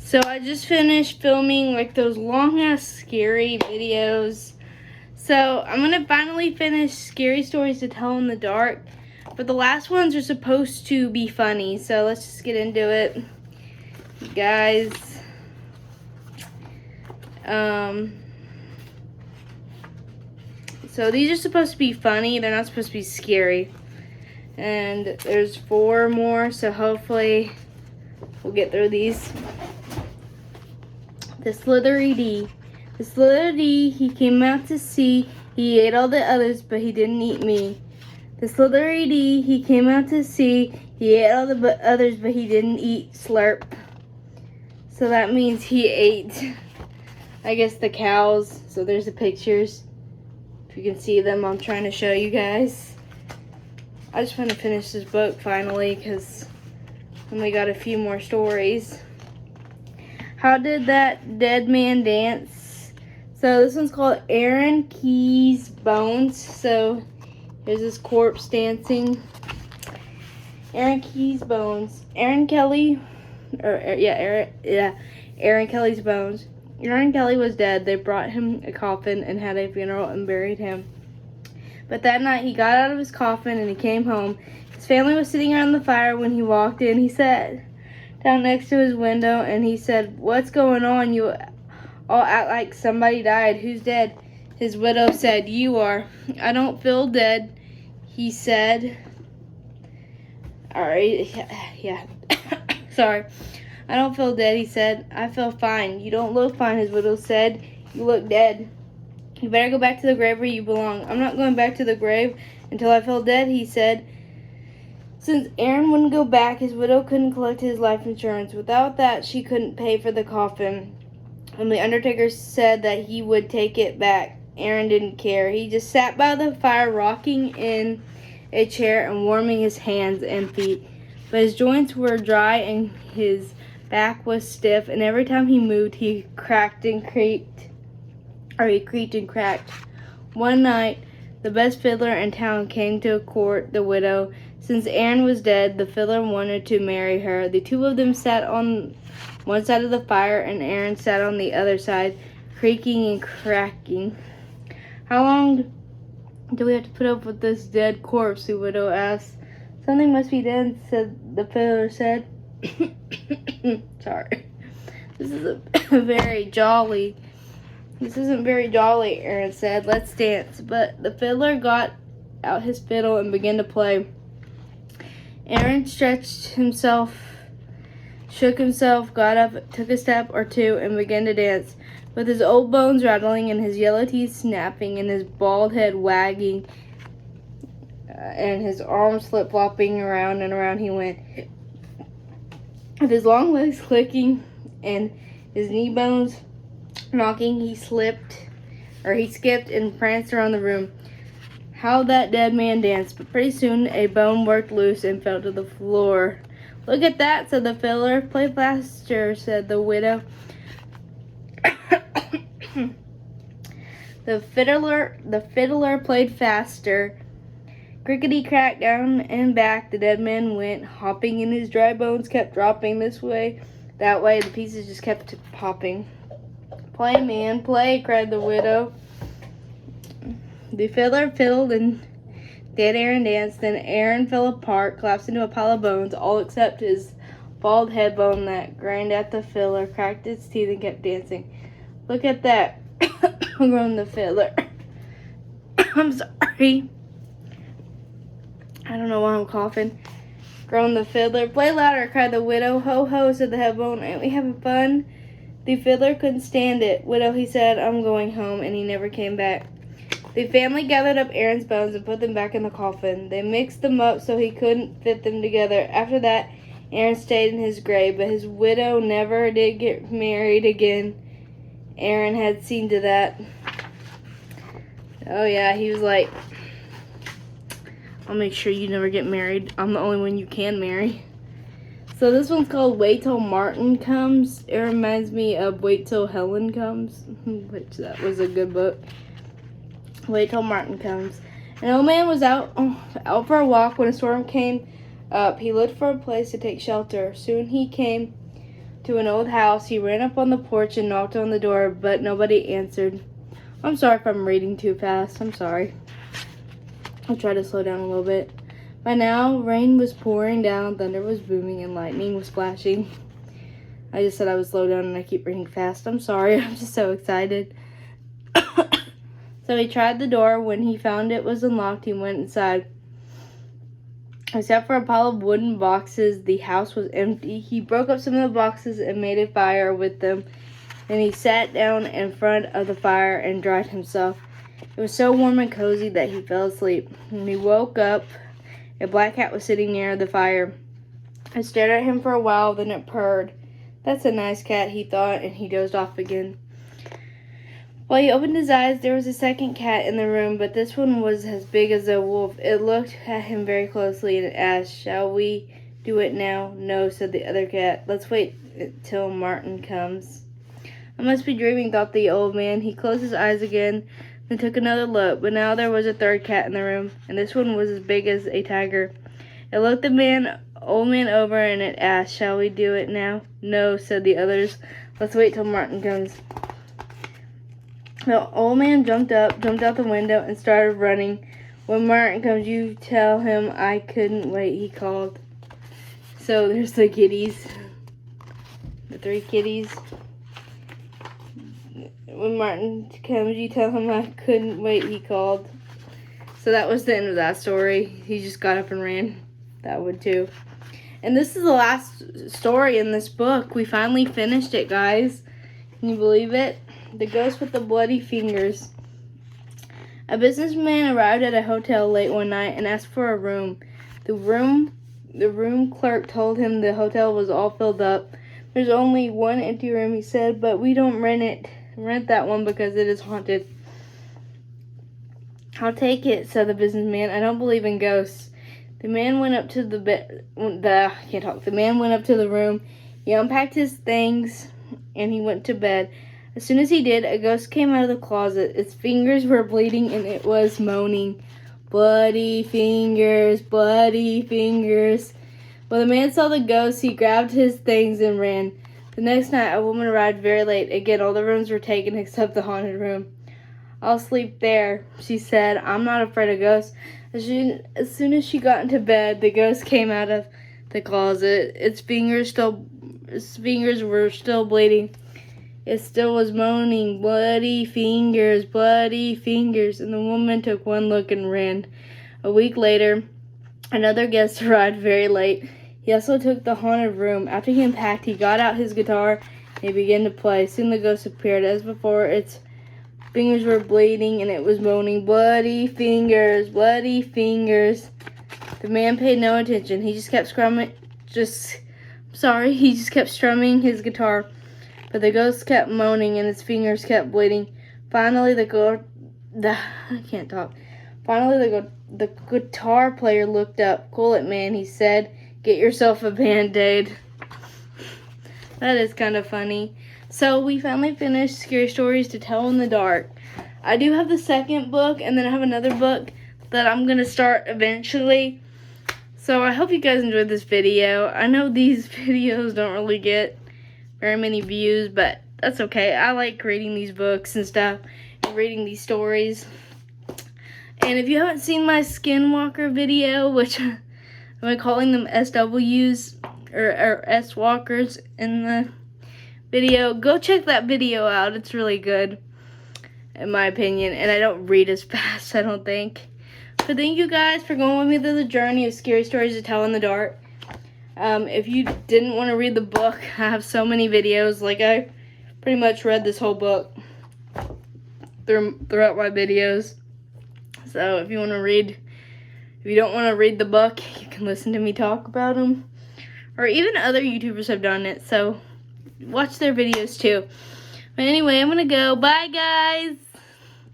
So I just finished filming like those long ass scary videos. So I'm gonna finally finish scary stories to tell in the dark. But the last ones are supposed to be funny. So let's just get into it. Guys. So these are supposed to be funny. They're not supposed to be scary. And there's 4 more, so hopefully we'll get through these. The Slithery D. The Slithery D, he came out to see. He ate all the others, but he didn't eat me. The Slithery D, he came out to see. He ate all the others, but he didn't eat Slurp. So that means he ate, I guess, the cows. So there's the pictures. If you can see them, I'm trying to show you guys. I just want to finish this book finally because we got a few more stories. How did that dead man dance? So this one's called Aaron Key's Bones. So here's this corpse dancing. Aaron Key's Bones. Aaron Kelly's bones. Aaron Kelly was dead. They brought him a coffin and had a funeral and buried him. But that night he got out of his coffin and he came home. His family was sitting around the fire when he walked in. He sat down next to his window and he said, "What's going on? You all act like somebody died. Who's dead?" His widow said, "You are." "I don't feel dead," he said. Alright, yeah. Sorry. "I don't feel dead," he said. "I feel fine." "You don't look fine," his widow said. "You look dead. You better go back to the grave where you belong." "I'm not going back to the grave until I feel dead," he said. Since Aaron wouldn't go back, his widow couldn't collect his life insurance. Without that, she couldn't pay for the coffin. When the undertaker said that he would take it back, Aaron didn't care. He just sat by the fire, rocking in a chair and warming his hands and feet. But his joints were dry and his back was stiff, and every time he moved, he creaked and cracked. One night, the best fiddler in town came to court the widow. Since Aaron was dead, the fiddler wanted to marry her. The two of them sat on one side of the fire, and Aaron sat on the other side, creaking and cracking. "How long do we have to put up with this dead corpse?" the widow asked. "Something must be done," the fiddler said. Sorry. This isn't very jolly, Aaron said. "Let's dance." But the fiddler got out his fiddle and began to play. Aaron stretched himself, shook himself, got up, took a step or two, and began to dance. With his old bones rattling and his yellow teeth snapping and his bald head wagging and his arms flip-flopping around and around he went. With his long legs clicking and his knee bones knocking, he skipped and pranced around the room. How that dead man danced, but pretty soon a bone worked loose and fell to the floor. "Look at that," said the fiddler. "Play faster," said the widow. The fiddler played faster. Crickety-crack, down and back the dead man went, hopping, and his dry bones kept dropping this way, that way. The pieces just kept popping. "Play, man, play," cried the widow. The fiddler fiddled and dead Aaron danced. Then Aaron fell apart, collapsed into a pile of bones, all except his bald head bone that grinned at the fiddler, cracked its teeth, and kept dancing. "Look at that," groaned the fiddler. "I'm sorry. I don't know why I'm coughing," groaned the fiddler. "Play louder," cried the widow. "Ho, ho," said the head bone. "Ain't we having fun?" The fiddler couldn't stand it. "Widow," he said, "I'm going home," and he never came back. The family gathered up Aaron's bones and put them back in the coffin. They mixed them up so he couldn't fit them together. After that, Aaron stayed in his grave, but his widow never did get married again. Aaron had seen to that. Oh yeah, he was like, "I'll make sure you never get married. I'm the only one you can marry." So this one's called Wait Till Martin Comes. It reminds me of Wait Till Helen Comes, which that was a good book. Wait Till Martin Comes. An old man was out for a walk when a storm came up. He looked for a place to take shelter. Soon he came to an old house. He ran up on the porch and knocked on the door, but nobody answered. I'm sorry if I'm reading too fast. I'm sorry. I'll try to slow down a little bit. By now, rain was pouring down, thunder was booming, and lightning was flashing. I just said I would slow down and I keep reading fast. I'm sorry. I'm just so excited. So he tried the door. When he found it was unlocked, he went inside. Except for a pile of wooden boxes, the house was empty. He broke up some of the boxes and made a fire with them. Then he sat down in front of the fire and dried himself. It was so warm and cozy that he fell asleep. When he woke up, a black cat was sitting near the fire. It stared at him for a while, then it purred. That's a nice cat, he thought, and he dozed off again. While he opened his eyes, there was a second cat in the room, but this one was as big as a wolf. It looked at him very closely and it asked, "Shall we do it now?" "No," said the other cat. "Let's wait till Martin comes." I must be dreaming, thought the old man. He closed his eyes again, then took another look, but now there was a third cat in the room, and this one was as big as a tiger. It looked the old man over and it asked, "Shall we do it now?" "No," said the others. "Let's wait till Martin comes." The old man jumped out the window, and started running. "When Martin comes, you tell him I couldn't wait," he called. So there's the kitties. The 3 kitties. "When Martin comes, you tell him I couldn't wait," he called. So that was the end of that story. He just got up and ran. That would too. And this is the last story in this book. We finally finished it, guys. Can you believe it? The Ghost with the Bloody Fingers. A businessman arrived at a hotel late one night and asked for a room. The room clerk told him the hotel was all filled up. "There's only one empty room," he said, "but we don't rent that one because it is haunted." "I'll take it," said the businessman. "I don't believe in ghosts." The man went up to the man went up to the room. He unpacked his things and he went to bed. As soon as he did, a ghost came out of the closet. Its fingers were bleeding and it was moaning, "Bloody fingers, bloody fingers." When the man saw the ghost, he grabbed his things and ran. The next night, a woman arrived very late. Again, all the rooms were taken except the haunted room. "I'll sleep there," she said. "I'm not afraid of ghosts." As soon as she got into bed, the ghost came out of the closet. Its fingers were still bleeding. It still was moaning, "Bloody fingers, bloody fingers." And the woman took one look and ran. A week later, another guest arrived very late. He also took the haunted room. After he unpacked, he got out his guitar and he began to play. Soon the ghost appeared. As before, its fingers were bleeding and it was moaning, "Bloody fingers, bloody fingers." The man paid no attention. He just kept strumming his guitar. But the ghost kept moaning and his fingers kept bleeding. Finally, the guitar player looked up. "Cool it, man," he said. "Get yourself a Band-Aid." That is kind of funny. So we finally finished Scary Stories to Tell in the Dark. I do have the second book, and then I have another book that I'm going to start eventually. So I hope you guys enjoyed this video. I know these videos don't really get very many views, but that's okay. I like reading these books and stuff, and reading these stories. And if you haven't seen my Skinwalker video, which I'm calling them SWs or S-Walkers in the video, go check that video out. It's really good, in my opinion, and I don't read as fast, I don't think. But thank you guys for going with me through the journey of Scary Stories to Tell in the Dark. If you didn't want to read the book, I have so many videos. Like, I pretty much read this whole book throughout my videos. So if you don't want to read the book, you can listen to me talk about them. Or even other YouTubers have done it, so watch their videos too. But anyway, I'm going to go. Bye, guys!